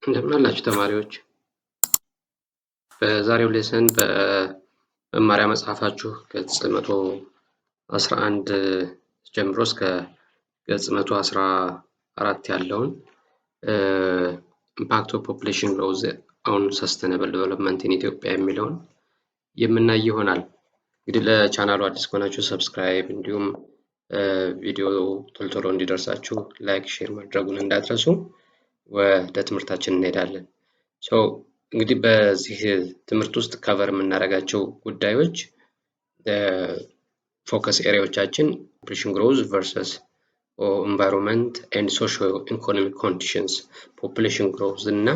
እንደምን አላችሁ ተማሪዎች? በዛሬው ሌሰን በመማሪያ መጽሐፋችሁ ገጽ 111 ጀምሮ እስከ ገጽ 114 ያለውን ኢምፓክት ኦፍ ፖፑሌሽን ግሮዝ ኦን ሰስቴናብል ዴቨሎፕመንት ኢን ኢትዮጵያ የሚለውን የምናይ ይሆናል። እንግዲህ ለቻናሉ አዲስ ከሆናችሁ ሰብስክራይብ እንዲሁም ቪዲዮ ቶሎ እንዲደርሳችሁ ላይክ ሼር ማድረጉን እንዳትረሱ። ወደ ትምህርታችን እንሄዳለን። እንግዲህ በዚህ ትምህርት ውስጥ ከቨር የምናደርጋቸው ጉዳዮች ፎከስ ኤሪያዎቻችን ፖፑሌሽን ግሮዝ ቨርሰስ ኢንቫይሮንመንት ኤንድ ሶሺዮ ኢኮኖሚክ ኮንዲሽንስ፣ ፖፑሌሽን ግሮዝ እና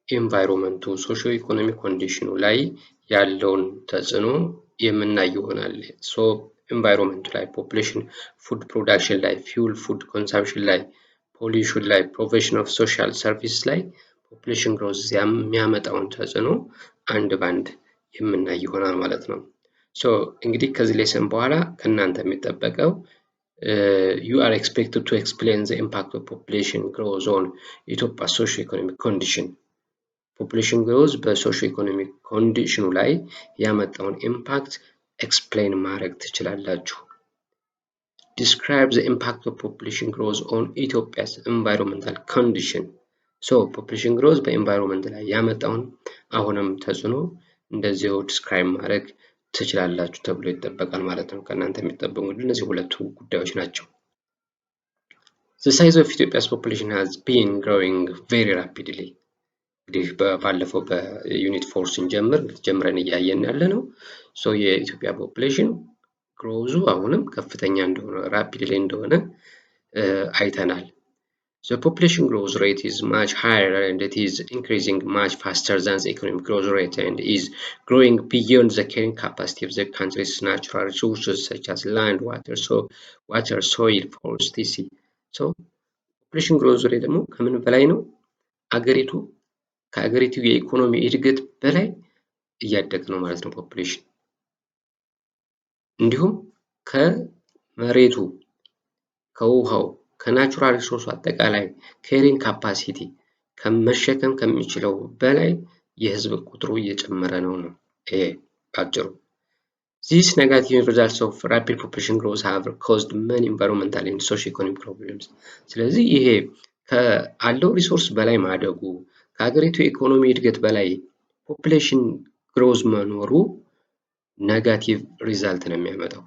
ኢንቫይሮንመንቱ ሶሺዮ ኢኮኖሚክ ኮንዲሽኑ ላይ ያለውን ተጽዕኖ የምናይ ይሆናል። ኢንቫይሮንመንቱ ላይ ፖፑሌሽን ፉድ ፕሮዳክሽን ላይ፣ ፊውል ፉድ ኮንሰምፕሽን ላይ፣ ፖሊሽን ላይ፣ ፕሮቪዥን ኦፍ ሶሻል ሰርቪስ ላይ ፖፑሌሽን ግሮዝ የሚያመጣውን ተጽዕኖ አንድ ባንድ የምናይ ይሆናል ማለት ነው። እንግዲህ ከዚህ ሌሰን በኋላ ከእናንተ የሚጠበቀው you are expected to explain the impact of population growth on ኢትዮጵያ socio economic condition። ፖፑሌሽን ግሮዝ በሶሺዮ ኢኮኖሚክ ኮንዲሽኑ ላይ ያመጣውን ኢምፓክት ኤክስፕሌን ማድረግ ትችላላችሁ። Describe the impact of population growth on Ethiopia's environmental condition። ፖፑሌሽን ግሮዝ በኤንቫይሮንመንት ላይ ያመጣውን አሁንም ተጽዕኖ እንደዚሁ ዲስክራይብ ማድረግ ትችላላችሁ ተብሎ ይጠበቃል ማለት ነው። ከእናንተ የሚጠበቁ እነዚህ ሁለቱ ጉዳዮች ናቸው። The size of Ethiopia's population has been growing very rapidly። እንግዲህ ባለፈው በዩኒት 4 ስንጀምር ጀምረን እያየን ያለ ነው። የኢትዮጵያ ፖፑሌሽን ግሮዙ አሁንም ከፍተኛ እንደሆነ ራፒድሊ እንደሆነ አይተናል። The population growth rate is much higher and it is increasing much faster than the economic growth rate and is growing beyond the carrying capacity of the country's natural resources such as land, water, soil, forest, etc. population growth rate ደግሞ ከምን በላይ ነው? ከአገሪቱ የኢኮኖሚ እድገት በላይ እያደገ ነው ማለት ነው ፖፑሌሽን። እንዲሁም ከመሬቱ ከውሃው ከናቹራል ሪሶርስ አጠቃላይ ካሪንግ ካፓሲቲ ከመሸከም ከሚችለው በላይ የህዝብ ቁጥሩ እየጨመረ ነው። ይሄ ባጭሩ። These negative results of rapid population growth have caused many environmental and socio-economic problems። ስለዚህ ይሄ ከአለው ሪሶርስ በላይ ማደጉ ከሀገሪቱ የኢኮኖሚ እድገት በላይ ፖፑሌሽን ግሮዝ መኖሩ ኔጋቲቭ ሪዛልት ነው የሚያመጣው።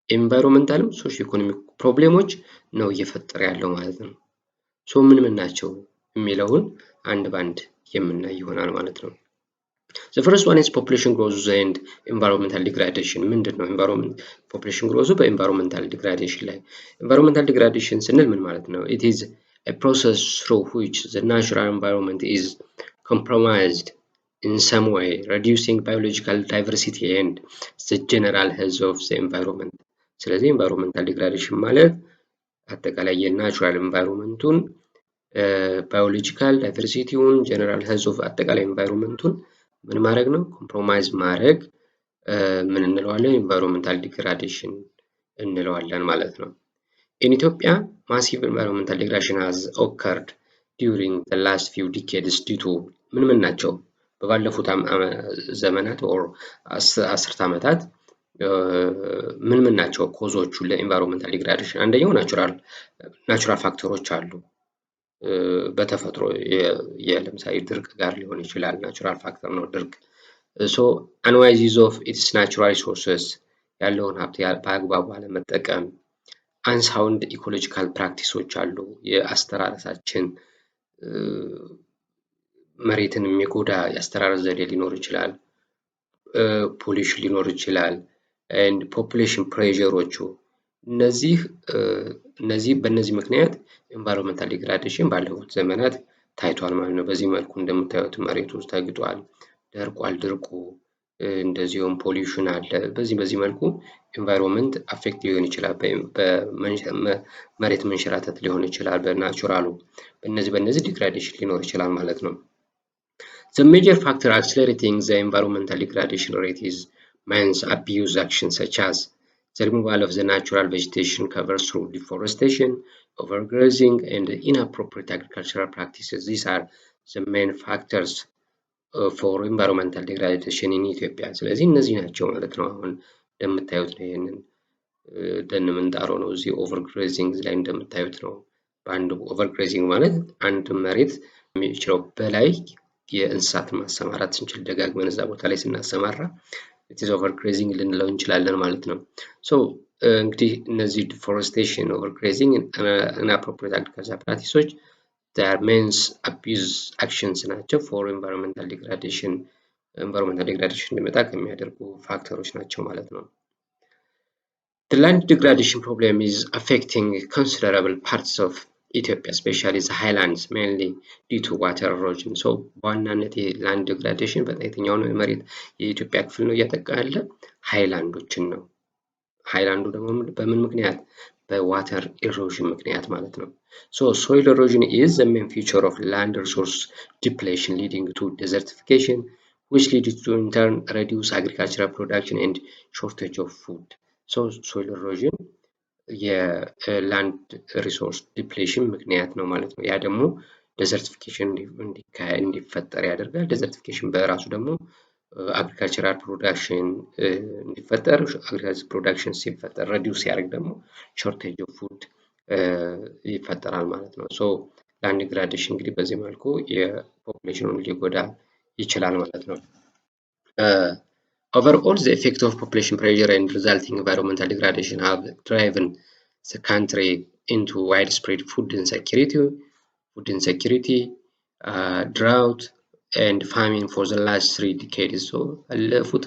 ኤንቫይሮንመንታልም ሶሺዮ ኢኮኖሚክ ፕሮብሌሞች ነው እየፈጠረ ያለው ማለት ነው። ምን ናቸው የሚለውን አንድ ባንድ የምናይ ይሆናል ማለት ነው። The first one is population growth and environmental degradation። ምንድን ነው population growth በenvironmental degradation ላይ? environmental degradation ስንል ምን ማለት ነው? It is a process through which the natural environment is compromised in some way, reducing biological diversity and the general health of the environment። ስለዚህ environmental degradation ማለት አጠቃላይ የናቹራል environmentቱን biological diversityውን general health of አጠቃላይ environmentቱን ምን ማድረግ ነው? compromise ማድረግ ምን እንለዋለን? environmental degradation እንለዋለን ማለት ነው። In Ethiopia, massive environmental degradation has occurred during the last few decades due to ምን ናቸው? በባለፉት ዘመናት or አስርት ዓመታት ምን ናቸው ኮዞቹ ለኢንቫይሮንመንታል ዲግራዴሽን? አንደኛው ናቹራል ፋክተሮች አሉ። በተፈጥሮ ለምሳሌ ድርቅ ጋር ሊሆን ይችላል። ናቹራል ፋክተር ነው ድርቅ። unwise use of its natural resources ያለውን ሀብት በአግባቡ አለመጠቀም። unsound ecological practices አሉ። የአስተራረሳችን መሬትን የሚጎዳ የአስተራረስ ዘዴ ሊኖር ይችላል። ፖሊሽን ሊኖር ይችላል። and population pressure-ዎቹ በእነዚህ ምክንያት environmental degradation ባለፉት ዘመናት ታይቷል ማለት ነው። በዚህ መልኩ እንደምታዩት መሬቱ ተግጧል፣ ደርቋል ድርቁ፣ እንደዚሁም ፖሊሽን አለ። በዚህ መልኩ environment affect ሊሆን ይችላል። በመሬት መንሸራተት ሊሆን ይችላል። በናቹራሉ በእነዚህ degradation ሊኖር ይችላል ማለት ነው። The major factor accelerating the environmental degradation rate is man's abuse actions such as the removal of the natural vegetation cover through deforestation, overgrazing, and inappropriate agricultural practices. These are the main factors for environmental degradation in ኢትዮጵያ። ስለዚህ እነዚህ ናቸው ማለት ነው። አሁን እንደምታዩት ነው ይሄንን ደን ምንጣሮ ነው እዚህ ኦቨርግሬዚንግ ላይ እንደምታዩት ነው። በአንድ ኦቨርግሬዚንግ ማለት አንድ መሬት የሚችለው በላይ የእንስሳትን ማሰማራት ስንችል ደጋግመን እዛ ቦታ ላይ ስናሰማራ it is overgrazing ልንለው እንችላለን ማለት ነው። ሶ እንግዲህ እነዚህ deforestation, overgrazing, inappropriate agricultural practices they are means abuse actions ናቸው for environmental degradation ሊመጣ ከሚያደርጉ ፋክተሮች ናቸው ማለት ነው። The land degradation problem is affecting considerable parts of Ethiopia, especially the highlands, mainly due to water erosion. So በዋናነት የላንድ ዲግራዴሽን በየትኛው ነው የመሬት የኢትዮጵያ ክፍል ነው እያጠቃ ያለ ሃይላንዶችን ነው። ሃይላንዱ ደግሞ በምን ምክንያት? በዋተር ኢሮዥን ምክንያት ማለት ነው። So soil erosion is the main feature of land resource depletion leading to desertification, which leads to in turn reduce agricultural production and shortage of food. So soil erosion የላንድ ሪሶርስ ዲፕሌሽን ምክንያት ነው ማለት ነው። ያ ደግሞ ዴዘርቲፊኬሽን እንዲፈጠር ያደርጋል። ዴዘርቲፊኬሽን በራሱ ደግሞ አግሪካልቸራል ፕሮዳክሽን እንዲፈጠር፣ አግሪካልቸራል ፕሮዳክሽን ሲፈጠር ሬዲዩስ ሲያደርግ ደግሞ ሾርቴጅ ኦፍ ፉድ ይፈጠራል ማለት ነው። ሶ ላንድ ዲግራዴሽን እንግዲህ በዚህ መልኩ የፖፑሌሽኑን ሊጎዳ ይችላል ማለት ነው። Overall, the effect of population pressure and resulting environmental degradation have driven the country into widespread food insecurity, drought, and famine for the last 3 decades. So, ባለፉት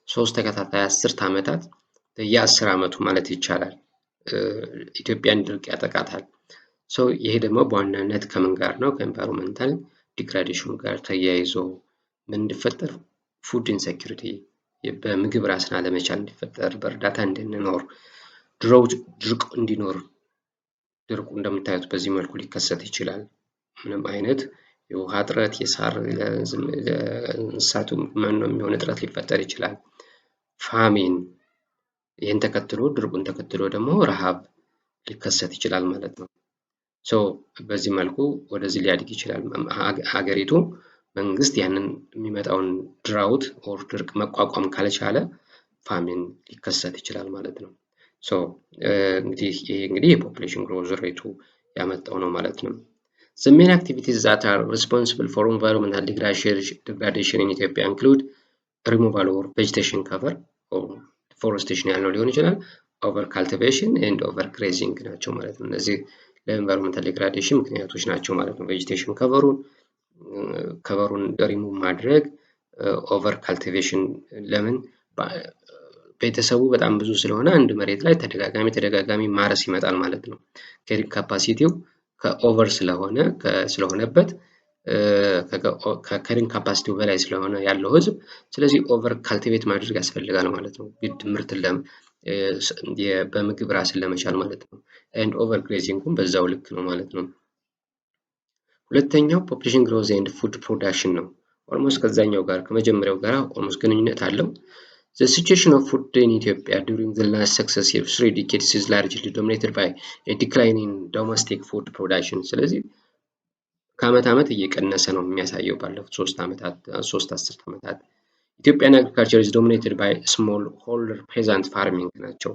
3 ተከታታይ 10 ዓመታት በየ10 ዓመቱ ማለት ይቻላል ኢትዮጵያን ድርቅ ያጠቃታል። ሶ ይሄ ደግሞ በዋናነት ከምን ጋር ነው? ከኤንቫይሮንመንታል ዲግራዴሽኑ ጋር ተያይዞ ምን እንዲፈጠር? ፉድ ኢንሴኪሪቲ በምግብ ራስን አለመቻል እንዲፈጠር፣ በእርዳታ እንድንኖር፣ ድርቅ እንዲኖር። ድርቁ እንደምታዩት በዚህ መልኩ ሊከሰት ይችላል። ምንም አይነት የውሃ እጥረት፣ የሳር ለእንስሳቱ መኖ የሚሆን እጥረት ሊፈጠር ይችላል። ፋሚን፣ ይህን ተከትሎ ድርቁን ተከትሎ ደግሞ ረሃብ ሊከሰት ይችላል ማለት ነው። ሶ በዚህ መልኩ ወደዚህ ሊያድግ ይችላል። ሀገሪቱ መንግስት ያንን የሚመጣውን ድራውት ኦር ድርቅ መቋቋም ካልቻለ ፋሚን ሊከሰት ይችላል ማለት ነው። ሶ እንግዲህ ይሄ እንግዲህ የፖፑሌሽን ግሮዝ ሬቱ ያመጣው ነው ማለት ነው። The main activities that are responsible for environmental degradation in Ethiopia include removal or vegetation cover or deforestation ያልነው ሊሆን ይችላል፣ over cultivation and over grazing ናቸው ማለት ነው። እነዚህ ለኤንቫይሮንመንታል ዲግራዴሽን ምክንያቶች ናቸው ማለት ነው። ቬጂቴሽን ከቨሩን ሪሙቭ ማድረግ፣ ኦቨር ካልቲቬሽን ለምን ቤተሰቡ በጣም ብዙ ስለሆነ አንድ መሬት ላይ ተደጋጋሚ ማረስ ይመጣል ማለት ነው። ከሪንግ ካፓሲቲው ከኦቨር ስለሆነበት ከከሪንግ ካፓሲቲው በላይ ስለሆነ ያለው ህዝብ፣ ስለዚህ ኦቨር ካልቲቬት ማድረግ ያስፈልጋል ማለት ነው። ግድ ምርትን በምግብ ራስን ለመቻል ማለት ነው። ኤንድ ኦቨር ግሬዚንግም በዛው ልክ ነው ማለት ነው። ሁለተኛው ፖፑሌሽን ግሮዝ ኤንድ ፉድ ፕሮዳክሽን ነው። ኦልሞስት ከዛኛው ጋር ከመጀመሪያው ጋር ኦልሞስት ግንኙነት አለው። The situation of food in Ethiopia during the last successive 3 decades is largely dominated by a decline in domestic food production. ስለዚህ ከዓመት ዓመት እየቀነሰ ነው የሚያሳየው ባለፉት 3 አስርት ዓመታት። Ethiopian agriculture is dominated by small holder peasant farming ናቸው።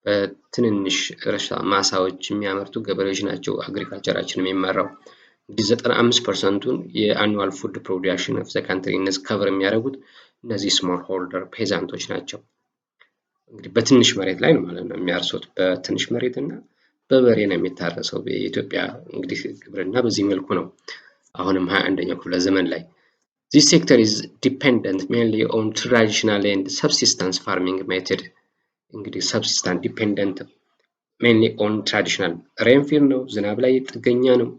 በትንንሽ እርሻ ማሳዎች የሚያመርቱ ገበሬዎች ናቸው አግሪካልቸራችን የሚመራው። 95%ን የአኑዋል ፉድ ፕሮዳክሽን ኦፍ ዘ ካንትሪ እነዚህ ከቨር የሚያደርጉት እነዚህ ስሞል ሆልደር ፔዛንቶች ናቸው። እንግዲህ በትንሽ መሬት ላይ ነው ማለት ነው የሚያርሱት። በትንሽ መሬት እና በበሬ ነው የሚታረሰው በኢትዮጵያ። እንግዲህ ግብርና በዚህ መልኩ ነው አሁንም 21ኛው ክፍለ ዘመን ላይ። This sector is dependent mainly on traditional and subsistence farming method. እንግዲህ subsistence dependent mainly on traditional rainfall ነው፣ ዝናብ ላይ ጥገኛ ነው።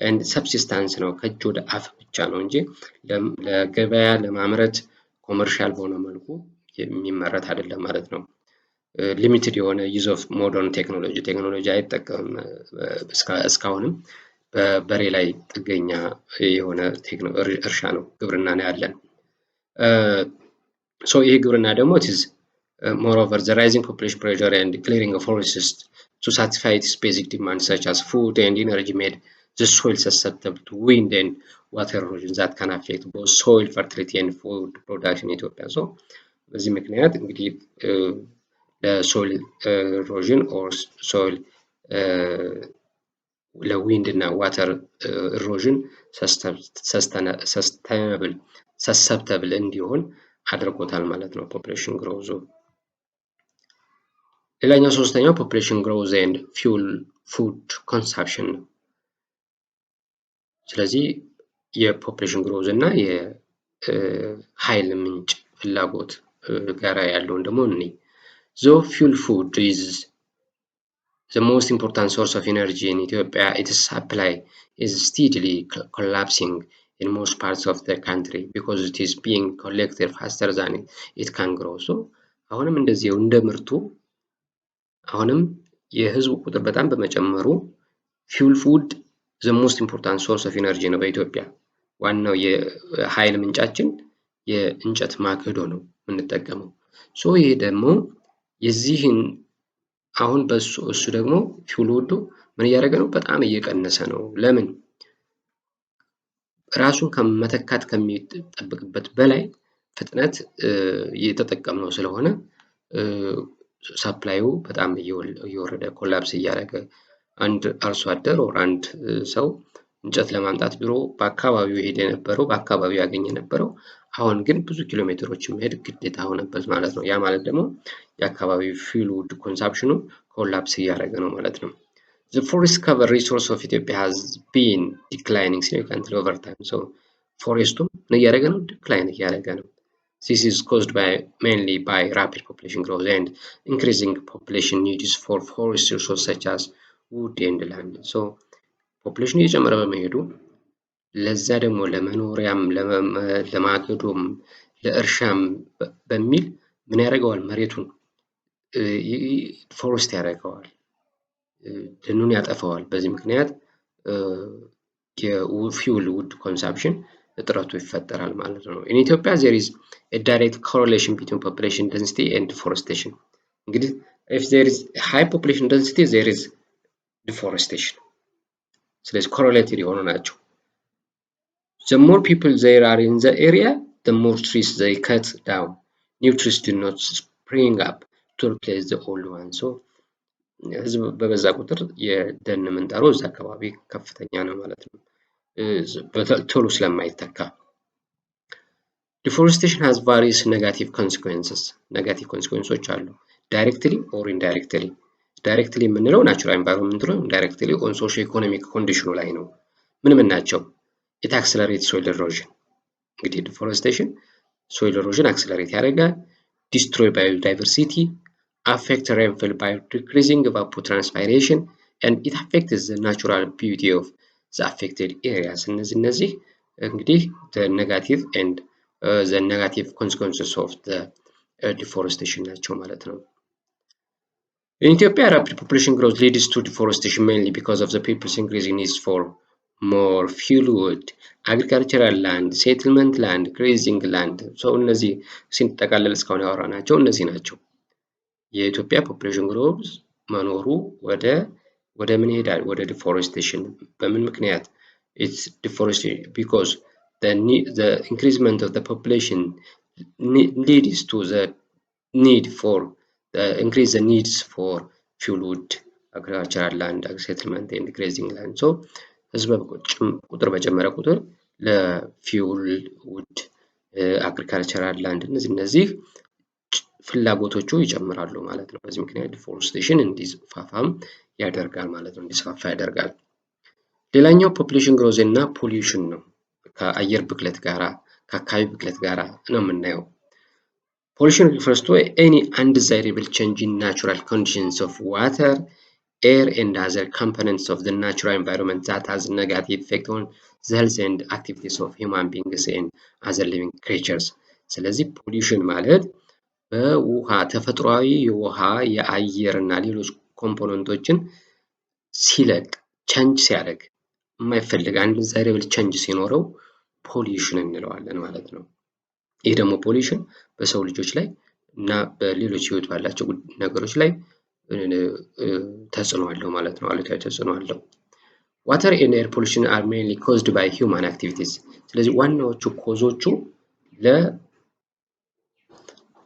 and subsistence ነው፣ ከእጅ ወደ አፍ ብቻ ነው እንጂ ለገበያ ለማምረት ኮመርሻል በሆነ መልኩ የሚመረት አይደለም ማለት ነው። ሊሚትድ የሆነ ዩዝ ኦፍ ሞደርን ቴክኖሎጂ አይጠቀምም። እስካሁንም በበሬ ላይ ጥገኛ የሆነ እርሻ ነው ግብርና ነው ያለን። ሶ ይሄ ግብርና ደግሞ moreover the rising population pressure and clearing of forests to satisfy its basic demands such as food and energy made the soil susceptible to wind and water erosion that can affect both soil fertility and food production in Ethiopia. So በዚህ ምክንያት እንግዲህ ለሶይል erosion or soil ለዊንድ እና ዋተር erosion susceptible እንዲሆን አድርጎታል ማለት ነው population growth። ሌላኛው ሶስተኛው population growth and food consumption ነው። ስለዚህ የፖፑሌሽን ግሮዝ እና የኃይል ምንጭ ፍላጎት ጋራ ያለውን ደግሞ እንይ። Though fuel food is the most important source of energy in Ethiopia, its supply is steadily collapsing in most parts of the country because it is being collected faster than it can grow. So አሁንም እንደዚሁ እንደ ምርቱ አሁንም የህዝቡ ቁጥር በጣም በመጨመሩ fuel food the most important source of energy ነው በኢትዮጵያ። ዋናው የኃይል ምንጫችን የእንጨት ማገዶ ነው የምንጠቀመው። ሶ ይሄ ደግሞ የዚህን አሁን እሱ ደግሞ ፊውል ውዱ ምን እያደረገ ነው? በጣም እየቀነሰ ነው። ለምን? ራሱን ከመተካት ከሚጠብቅበት በላይ ፍጥነት እየተጠቀምነው ስለሆነ ሰፕላዩ በጣም እየወረደ ኮላፕስ እያደረገ አንድ አርሶ አደር ወር አንድ ሰው እንጨት ለማምጣት ድሮ በአካባቢው ሄደ የነበረው በአካባቢው ያገኘ የነበረው አሁን ግን ብዙ ኪሎ ሜትሮችን መሄድ ግዴታ ሆነበት ማለት ነው። ያ ማለት ደግሞ የአካባቢው ፊውል ውድ ኮንሰምፕሽኑ ኮላፕስ እያደረገ ነው ማለት ነው። The forest cover resource of Ethiopia has been declining significantly over time. So ፎሬስቱ ምን እያደረገ ነው? ዲክላይን እያደረገ ነው። This is caused mainly by rapid population growth and increasing population needs for forest resources such as wood and land. So population እየጨመረ በመሄዱ ለዛ ደግሞ ለመኖሪያም ለማገዶም ለእርሻም በሚል ምን ያደርገዋል? መሬቱን ፎረስት ያደርገዋል፣ ደኑን ያጠፋዋል። በዚህ ምክንያት የፊውል ውድ ኮንሰምፕሽን እጥረቱ ይፈጠራል ማለት ነው። In Ethiopia there is a direct correlation between population density and deforestation. እንግዲህ if there is high population density there is deforestation. ስለዚህ correlated የሆኑ ናቸው። The more people there are in the area, the more trees they cut down. New trees do not spring up to replace the old ones. So ህዝብ በበዛ ቁጥር የደን ምንጣሮ እዛ አካባቢ ከፍተኛ ነው ማለት ነው፣ ቶሎ ስለማይተካ። Deforestation has various negative consequences. negative consequences አሉ directly or indirectly. directly የምንለው ናቹራል ኤንቫይሮንመንት ነው። indirectly on socio economic condition ላይ ነው። ምን ናቸው? It accelerates soil erosion. እንግዲህ deforestation soil erosion accelerate ያደርጋል፣ destroy biodiversity, affect rainfall by decreasing evapotranspiration, and it affects the natural beauty of the affected areas. እነዚህ እንግዲህ the negative and the negative consequences of the deforestation ናቸው ማለት ነው። In Ethiopia, rapid population growth leads to deforestation mainly because of the people's increasing needs for more fuel wood, agricultural land, settlement land, grazing land. So እነዚህ ሲንጠቃለል እስካሁን ያወራናቸው እነዚህ ናቸው። የኢትዮጵያ ፖፑሌሽን ግሮዝ መኖሩ ወደ ምን ይሄዳል? ወደ ዲፎሬስቴሽን። በምን ምክንያት? It's deforestation because the increasement of the population leads to the need for increase the needs for fuel wood, agricultural land, settlement and grazing land. So ህዝብ ቁጥር በጨመረ ቁጥር ለፊውል ውድ አግሪካልቸራል ላንድ እነዚህ ፍላጎቶቹ ይጨምራሉ ማለት ነው። በዚህ ምክንያት ዲፎሬስቴሽን እንዲስፋፋም ያደርጋል ማለት ነው፣ እንዲስፋፋ ያደርጋል። ሌላኛው ፖፑሌሽን ግሮዝ እና ፖሊዩሽን ነው። ከአየር ብክለት ጋራ ከአካባቢ ብክለት ጋራ ነው የምናየው። Pollution refers to any undesirable change in natural conditions of water, air and other components of the natural environment that has a negative effect on the health and activities of human beings and other living creatures. ስለዚህ ፖሊዩሽን ማለት በውሃ ተፈጥሯዊ የውሃ የአየር እና ሌሎች ኮምፖነንቶችን ሲለቅ ቼንጅ ሲያደርግ የማይፈልግ undesirable ቼንጅ ሲኖረው ፖሊዩሽን እንለዋለን ማለት ነው። ይህ ደግሞ ፖሊዩሽን በሰው ልጆች ላይ እና በሌሎች ህይወት ባላቸው ነገሮች ላይ ተጽዕኖ አለው ማለት ነው። አሉታዊ ተጽዕኖ አለው። ዋተር ኤንድ ኤር ፖሊሽን አር ሜንሊ ኮዝድ ባይ ሂውማን አክቲቪቲስ። ስለዚህ ዋናዎቹ ኮዞቹ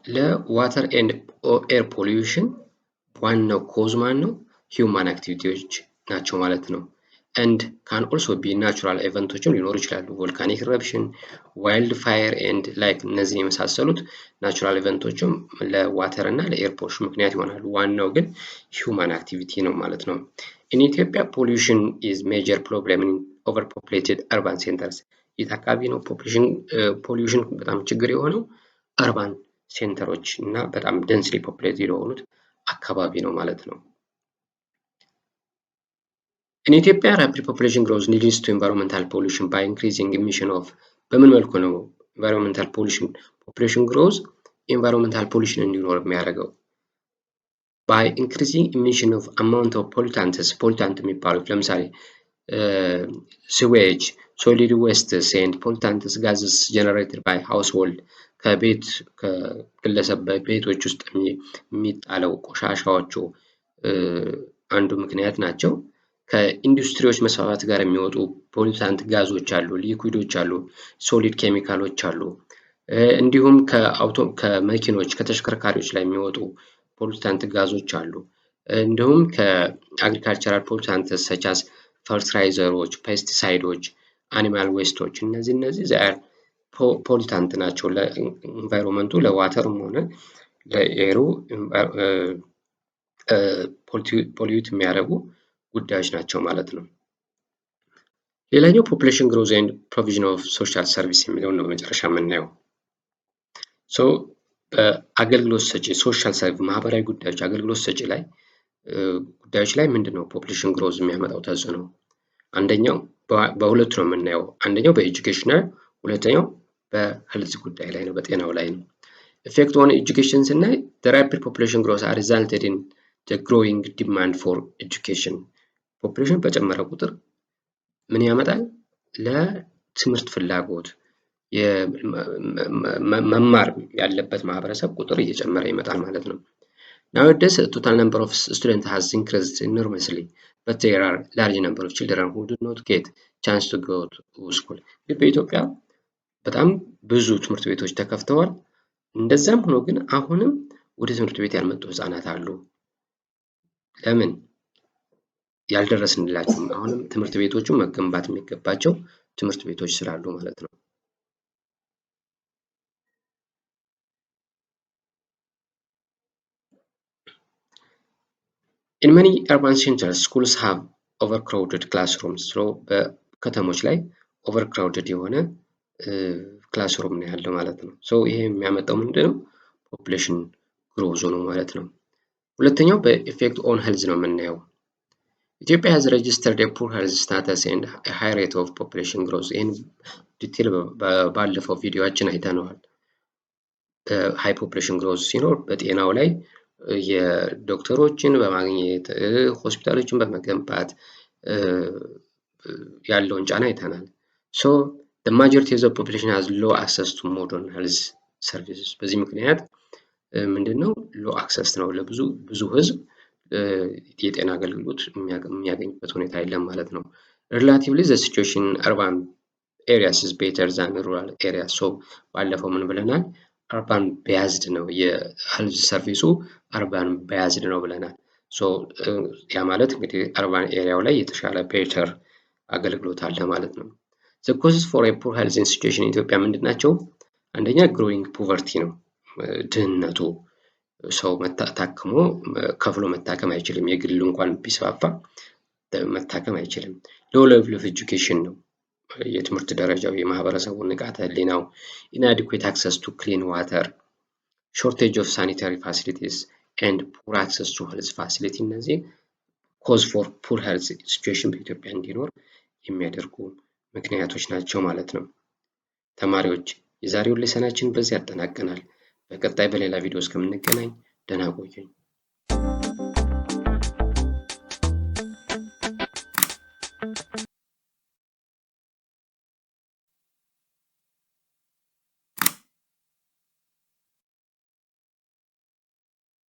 ለዋተር ኤንድ ኤር ፖሊዩሽን ዋናው ኮዝ ማን ነው? ሂውማን አክቲቪቲዎች ናቸው ማለት ነው። ኤንድ ካን ኦልሶ ቢ ናቹራል ኢቨንቶችም ሊኖሩ ይችላሉ። ቮልካኒክ ኢረፕሽን፣ ዋይልድ ፋየር ኤንድ ላይክ እነዚህን የመሳሰሉት ናቹራል ኢቨንቶችም ለዋተር እና ለኤር ፖሊሽን ምክንያት ይሆናሉ። ዋናው ግን ሂውማን አክቲቪቲ ነው ማለት ነው። ኢን ኢትዮጵያ ፖሊዩሽን ኢዝ ሜጀር ፕሮብሌም ኢን ኦቨር ፖፑሌትድ አርባን ሴንተርስ። የት አካባቢ ነው ፖሊዩሽን በጣም ችግር የሆነው? አርባን ሴንተሮች እና በጣም ደንስሊ ፖፑሌትድ የሆኑት አካባቢ ነው ማለት ነው። In Ethiopia, rapid population growth leads to environmental pollution by increasing emission of በምን መልኩ ነው environmental pollution population growth environmental pollution እንዲኖር የሚያደርገው? by increasing emission of amount of pollutants የሚባሉት ለምሳሌ sewage, solid wastes and pollutants gases generated by household ከግለሰብ ቤቶች ውስጥ የሚጣለው ቆሻሻዎቹ አንዱ ምክንያት ናቸው። ከኢንዱስትሪዎች መስፋፋት ጋር የሚወጡ ፖሊታንት ጋዞች አሉ፣ ሊኩዊዶች አሉ፣ ሶሊድ ኬሚካሎች አሉ። እንዲሁም ከመኪኖች ከተሽከርካሪዎች ላይ የሚወጡ ፖሊታንት ጋዞች አሉ። እንዲሁም ከአግሪካልቸራል ፖሊታንትስ ሰቻስ ፈርትላይዘሮች፣ ፔስቲሳይዶች፣ አኒማል ዌስቶች እነዚህ ዛር ፖሊታንት ናቸው ለኢንቫይሮንመንቱ ለዋተርም ሆነ ለኤሩ ፖሊዩት የሚያደርጉ ጉዳዮች ናቸው ማለት ነው። ሌላኛው ፖፑሌሽን ግሮዝ ኤንድ ፕሮቪዥን ኦፍ ሶሻል ሰርቪስ የሚለውን ነው መጨረሻ የምናየው። በአገልግሎት ሰጪ ሶሻል ሰርቪስ ማህበራዊ ጉዳዮች አገልግሎት ሰጪ ላይ ጉዳዮች ላይ ምንድነው ፖፑሌሽን ግሮዝ የሚያመጣው ተጽዕኖ? አንደኛው በሁለቱ ነው የምናየው። አንደኛው በኤጁኬሽናል፣ ሁለተኛው በሄልዝ ጉዳይ ላይ ነው፣ በጤናው ላይ ነው። ኢፌክት ኦን ኤጁኬሽን ስናይ the rapid population growth are resulted in the growing demand for education። ፖፑሌሽን በጨመረ ቁጥር ምን ያመጣል? ለትምህርት ፍላጎት መማር ያለበት ማህበረሰብ ቁጥር እየጨመረ ይመጣል ማለት ነው። Nowadays, total number of students has increased enormously, but there are large number of children who do not get chance to go to school። በኢትዮጵያ በጣም ብዙ ትምህርት ቤቶች ተከፍተዋል። እንደዛም ሆኖ ግን አሁንም ወደ ትምህርት ቤት ያልመጡ ህፃናት አሉ። ለምን? ያልደረስንላቸው አሁንም ትምህርት ቤቶቹ መገንባት የሚገባቸው ትምህርት ቤቶች ስላሉ ማለት ነው። In many urban centers, schools have overcrowded classrooms. በከተሞች ላይ overcrowded የሆነ ክላስሩም ነው ያለው ማለት ነው። ይሄ የሚያመጣው ምንድነው? ፖፑሌሽን ግሮዝ ነው ማለት ነው። ሁለተኛው በኢፌክት ኦን ሄልዝ ነው የምናየው። ኢትዮጵያ has registered a poor health status and a high rate of population growth። ይህን ዲቴል ባለፈው ቪዲዮአችን አይተነዋል። ሃይ ፖፑሌሽን ግሮዝ ሲኖር በጤናው ላይ የዶክተሮችን በማግኘት ሆስፒታሎችን በመገንባት ያለውን ጫና አይተናል። the majority of the population has low access to modern health services። በዚህ ምክንያት ምንድነው low access ነው ለብዙ ህዝብ የጤና አገልግሎት የሚያገኝበት ሁኔታ የለም ማለት ነው። relatively the situation in urban areas is better than rural areas። ባለፈው ምን ብለናል? urban based ነው የሄልዝ ሰርቪሱ urban based ነው ብለናል። ያ ማለት እንግዲህ urban ኤሪያው ላይ የተሻለ ቤተር አገልግሎት አለ ማለት ነው። the causes for a poor health situation in ኢትዮጵያ ምንድናቸው? አንደኛ growing poverty ነው፣ ድህነቱ። ሰው ታክሞ ከፍሎ መታከም አይችልም። የግል እንኳን ቢስፋፋ መታከም አይችልም። low level of education ነው፣ የትምህርት ደረጃው የማህበረሰቡ ንቃተ ህሊናው። inadequate access to clean water, shortage of sanitary facilities and poor access to health facility እነዚህ cause for poor health situation በኢትዮጵያ እንዲኖር የሚያደርጉ ምክንያቶች ናቸው ማለት ነው። ተማሪዎች የዛሬውን ሌሰናችን በዚህ ያጠናቀናል። በቀጣይ በሌላ ቪዲዮ እስከምንገናኝ ደህና ቆዩኝ።